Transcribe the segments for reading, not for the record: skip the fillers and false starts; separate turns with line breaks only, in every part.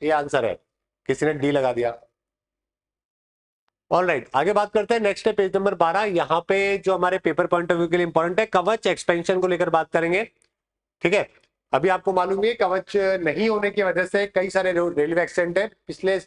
ये आंसर है, किसी ने डी लगा दिया। ऑलराइट, आगे बात करते हैं। नेक्स्ट है पेज नंबर 12। यहाँ पे जो हमारे पेपर पॉइंट ऑफ व्यू के लिए इंपॉर्टेंट है, कवच एक्सपेंशन को लेकर बात करेंगे। ठीक है, अभी आपको मालूम है कवच नहीं होने की वजह से कई सारे रेलवे एक्सीडेंट है पिछले,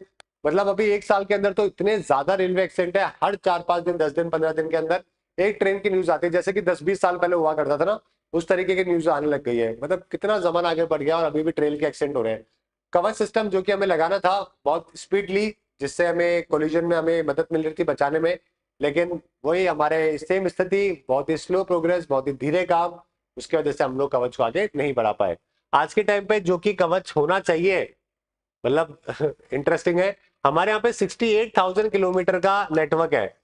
मतलब अभी एक साल के अंदर तो इतने ज्यादा रेलवे एक्सीडेंट है, हर 4-5 दिन, 10 दिन, 15 दिन के अंदर एक ट्रेन की न्यूज आती है, जैसे कि 10-20 साल पहले हुआ करता था ना, उस तरीके की न्यूज आने लग गई है। मतलब कितना जमाना आगे बढ़ गया और अभी भी ट्रेन के एक्सीडेंट हो रहे हैं। कवच सिस्टम जो कि हमें लगाना था बहुत स्पीडली, जिससे हमें कोलिजन में हमें मदद मिल रही थी बचाने में, लेकिन वही हमारे सेम स्थिति, बहुत ही स्लो प्रोग्रेस, बहुत ही धीरे काम, उसकी वजह से हम लोग कवच को आगे नहीं बढ़ा पाए। आज के टाइम पे जो कि कवच होना चाहिए, मतलब इंटरेस्टिंग है, हमारे यहाँ पे 68,000 किलोमीटर का नेटवर्क है,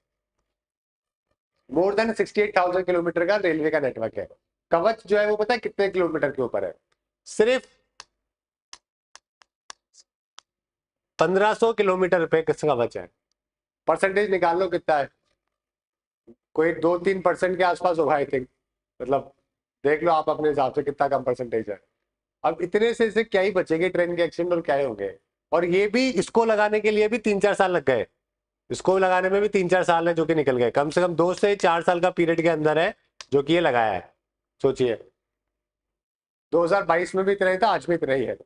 मोर देन 68,000 किलोमीटर का रेलवे का नेटवर्क है। कवच जो है वो पता है कितने किलोमीटर के ऊपर है? सिर्फ 1500 किलोमीटर पे कवच है। परसेंटेज निकाल लो कितना है, कोई 2-3% के आसपास होगा आई थिंक, मतलब देख लो आप अपने हिसाब से कितना कम परसेंटेज है। अब इतने से क्या ही बचेगी ट्रेन के एक्सीडेंट, और क्या ही होंगे। और ये भी, इसको लगाने के लिए भी 3-4 साल लग गए, इसको लगाने में भी 3-4 साल है जो कि निकल गए, कम से कम 2 से 4 साल का पीरियड के अंदर है जो कि ये लगाया है। सोचिए 2022 में भी इतना ही था, आज भी इतना ही है।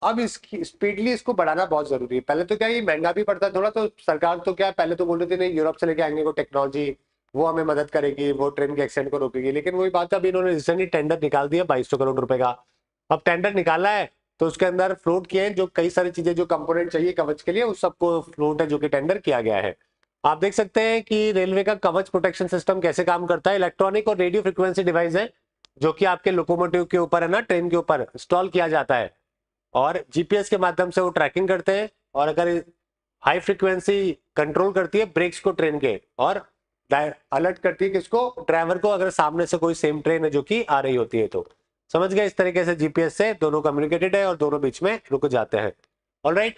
अब इसकी स्पीडली इसको बढ़ाना बहुत जरूरी है। पहले तो क्या ये महंगा भी पड़ता है थोड़ा, तो सरकार तो क्या पहले तो बोल रही थी नहीं यूरोप से लेके आएंगे वो टेक्नोलॉजी, वो हमें मदद करेगी, वो ट्रेन के एक्सीडेंट को रोकेगी, लेकिन वही बात है, अभी इन्होंने रिसेंटली टेंडर निकाल दिया 2200 करोड़ रुपए का। अब टेंडर निकाला है तो उसके अंदर फ्लोट किए हैं जो कई सारी चीजें, जो कंपोनेंट चाहिए कवच के लिए, उस सबको फ्लोट है जो कि टेंडर किया गया है। आप देख सकते हैं कि रेलवे का कवच प्रोटेक्शन सिस्टम कैसे काम करता है। इलेक्ट्रॉनिक और रेडियो फ्रिक्वेंसी डिवाइस है जो कि आपके लोकोमोटिव के ऊपर है ना, ट्रेन के ऊपर इंस्टॉल किया जाता है, और जीपीएस के माध्यम से वो ट्रैकिंग करते हैं, और अगर हाई फ्रीक्वेंसी कंट्रोल करती है ब्रेक्स को ट्रेन के, और अलर्ट करती है किसको, ड्राइवर को, अगर सामने से कोई सेम ट्रेन है जो कि आ रही होती है तो। समझ गए, इस तरीके से जीपीएस से दोनों कम्युनिकेटेड है और दोनों बीच में रुक जाते हैं। ऑलराइट,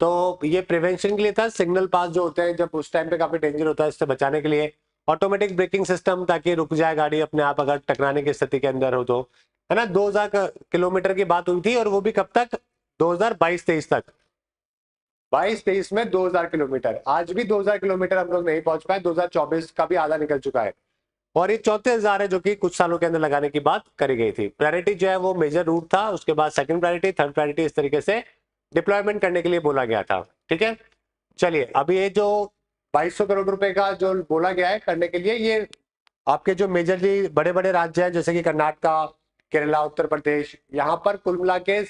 तो ये प्रिवेंशन के लिए था, सिग्नल पास जो होते हैं जब उस टाइम पे काफी डेंजर होता है, इससे बचाने के लिए। ऑटोमेटिक ब्रेकिंग सिस्टम, ताकि रुक जाए गाड़ी अपने आप अगर टकराने की स्थिति के अंदर हो तो, है ना। 2000 किलोमीटर की बात हुई थी, और वो भी कब तक, 2022-23 तक। 22-23 में 2000 किलोमीटर, आज भी 2000 किलोमीटर हम लोग नहीं पहुंच पाए, 2024 का भी आधा निकल चुका है, और ये 34,000 है जो कि कुछ सालों के अंदर लगाने की बात करी गई थी। प्रायोरिटी जो है वो मेजर रूट था, उसके बाद सेकंड प्रायोरिटी, थर्ड प्रायोरिटी, इस तरीके से डिप्लॉयमेंट करने के लिए बोला गया था। ठीक है, चलिए अभी ये जो 2200 करोड़ रुपए का जो बोला गया है करने के लिए, ये आपके जो मेजरली बड़े बड़े राज्य हैं जैसे कि कर्नाटका, केरला, उत्तर प्रदेश, यहाँ पर कुल मिला के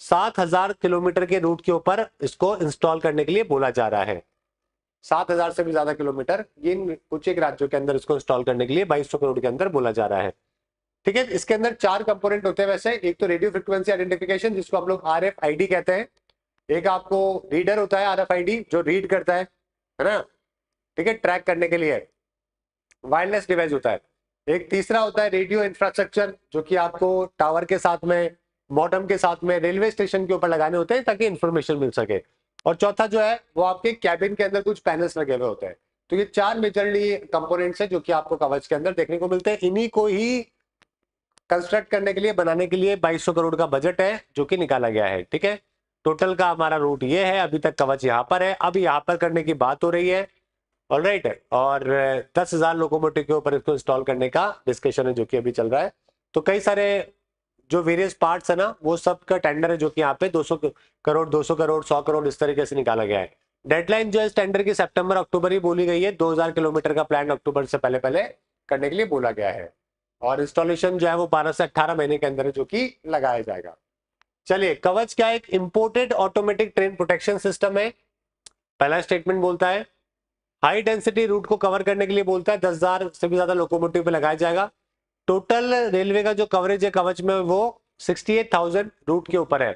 7,000 किलोमीटर के रूट के ऊपर इसको इंस्टॉल करने के लिए बोला जा रहा है। 7,000 से भी ज्यादा किलोमीटर इन कुछ एक राज्यों के अंदर इसको इंस्टॉल करने के लिए 2200 करोड़ के अंदर बोला जा रहा है। ठीक है, इसके अंदर 4 कंपोनेंट होते हैं वैसे। एक तो रेडियो फ्रिक्वेंसी आइडेंटिफिकेशन, जिसको हम लोग RFID कहते हैं। एक आपको रीडर होता है RFID, जो रीड करता है ना, ठीक है, ट्रैक करने के लिए वायरलेस डिवाइस होता है। एक तीसरा होता है रेडियो इंफ्रास्ट्रक्चर, जो कि आपको टावर के साथ में, मॉडम के साथ में, रेलवे स्टेशन के ऊपर लगाने होते हैं ताकि इंफॉर्मेशन मिल सके। और चौथा जो है वो आपके कैबिन के अंदर कुछ पैनल्स लगे हुए होते हैं। तो ये 4 मेजरली कंपोनेंट्स है जो कि आपको कवच के अंदर देखने को मिलते हैं। इन्हीं को ही कंस्ट्रक्ट करने के लिए, बनाने के लिए 2200 करोड़ का बजट है जो कि निकाला गया है। ठीक है, टोटल का हमारा रूट ये है। अभी तक कवच यहाँ पर है, अब यहाँ पर करने की बात हो रही है। ऑलराइट, और 10,000 लोकोमोटिव के ऊपर इसको इंस्टॉल करने का डिस्कशन है जो कि अभी चल रहा है। तो कई सारे जो वेरियस पार्ट्स है ना, वो सब का टेंडर है जो कि यहाँ पे 200 करोड़, 200 करोड़, 100 करोड़, इस तरीके से निकाला गया है। डेडलाइन जो है इस टेंडर की सितंबर अक्टूबर ही बोली गई है। 2000 किलोमीटर का प्लान अक्टूबर से पहले पहले करने के लिए बोला गया है, और इंस्टॉलेशन जो है वो 12 से 18 महीने के अंदर है जो कि लगाया जाएगा। चलिए, कवच क्या है? एक imported automatic train protection system है। पहला स्टेटमेंट बोलता है हाई डेंसिटी रूट को कवर करने के लिए बोलता है 10,000 से भी ज्यादा लोकोमोटिव पे लगाया जाएगा। टोटल रेलवे का जो कवरेज है कवच में वो 68,000 रूट के ऊपर है।